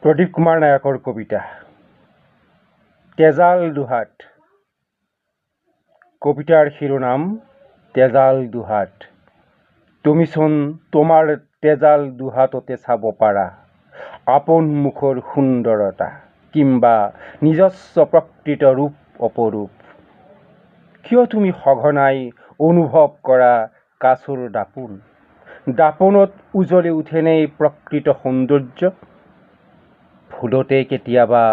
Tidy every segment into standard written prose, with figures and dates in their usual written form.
প্ৰদীপ কুমাৰ নায়কৰ কবিতা তেজাল দুহাত। কবিতাৰ শিৰোনাম তেজাল দুহাত। তুমিচোন তোমাৰ তেজাল দুহাততে চাব পাৰা আপন মুখৰ সুন্দৰতা কিংবা নিজস্ব প্ৰকৃত ৰূপ অপৰূপ। কিয় তুমি সঘনাই অনুভৱ কৰা কাছৰ দাপোন? দাপোনত উজলি উঠেনে প্ৰকৃত সৌন্দৰ্য? ফুলতে কেতিয়াবা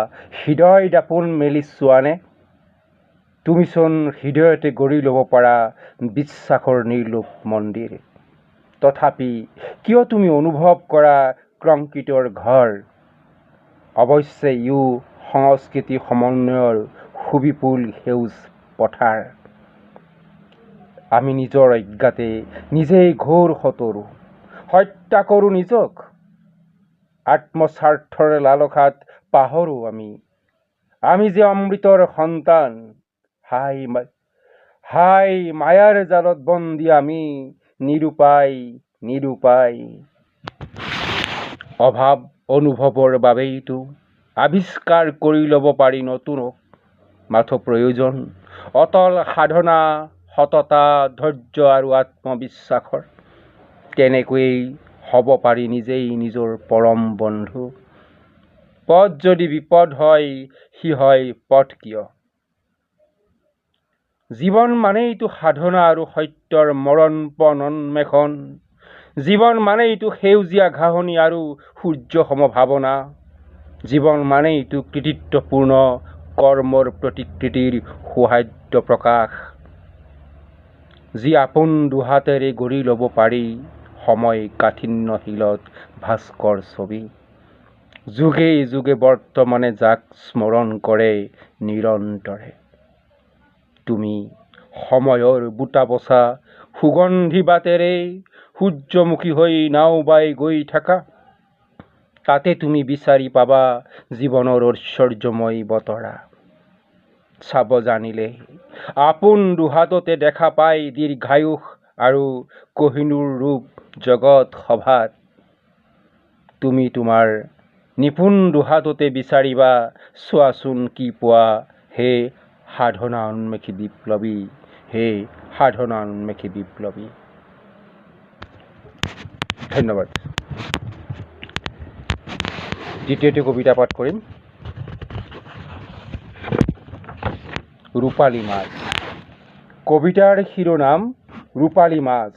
হৃদয় দাপোন মেলি চোৱানে? তুমিচোন হৃদয়তে গঢ়ি ল'ব পাৰা বিশ্বাসৰ নিৰ্লোপ মন্দিৰ। তথাপি কিয় তুমি অনুভৱ কৰা কংক্ৰিটৰ ঘৰ? অৱশ্যে ইও সংস্কৃতি সমন্বয়ৰ সুবিপুল সেউজ পথাৰ। আমি নিজৰ অজ্ঞাতে নিজেই ঘোৰ শতৰু, হত্যা কৰোঁ নিজক। আত্মস্বাৰ্থৰ লালসাত পাহৰো আমি যে অমৃতৰ সন্তান। হাই মায়াৰ জালত বন্দী আমি নিৰুপায়। অভাৱ অনুভৱৰ বাবেইতো আৱিষ্কাৰ কৰি ল'ব পাৰি নতুনক। মাথো প্ৰয়োজন অটল সাধনা, সততা, ধৈৰ্য আৰু আত্মবিশ্বাসৰ। তেনেকৈয়ে হ'ব পাৰি নিজেই নিজৰ পৰম বন্ধু। পথ যদি বিপদ হয় সি হয় পথ কিয়? জীৱন মানেইতো সাধনা আৰু সত্যৰ মৰণপণ অন্বেষণ। জীৱন মানেইতো সেউজীয়া ঘাঁহনি আৰু সূৰ্য সমভাৱনা। জীৱন মানেইতো কৃতিত্বপূৰ্ণ কৰ্মৰ প্ৰতিকৃতিৰ সৌহাৰ্দ্য প্ৰকাশ। যি আপোন দুহাতেৰে গঢ়ি ল'ব পাৰি সময় কাঠিন্যশীলত ভাস্কৰ ছবি। যুগে যুগে বৰ্তমানে যাক স্মৰণ কৰে নিৰন্তৰে। তুমি সময়ৰ বুটা বছা সুগন্ধি বাটেৰে সূৰ্যমুখী হৈ নাও বাই গৈ থাকা। তাতে তুমি বিচাৰি পাবা জীৱনৰ ঐশ্বৰ্যময় বতৰা। চাব জানিলে আপোন দুহাততে দেখা পাই দীৰ্ঘায়ুষ আৰু কহিনুৰ ৰূপ জগত সভাত। তুমি তোমাৰ নিপুণ দুহাততে বিচাৰিবা চোৱাচোন কি পোৱা হে সাধনা উন্মেষী বিপ্লৱী। ধন্যবাদ। দ্বিতীয়টি কবিতা পাঠ কৰিম। ৰূপালী মাছ। কবিতাৰ শিৰোনাম ৰূপালী মাছ।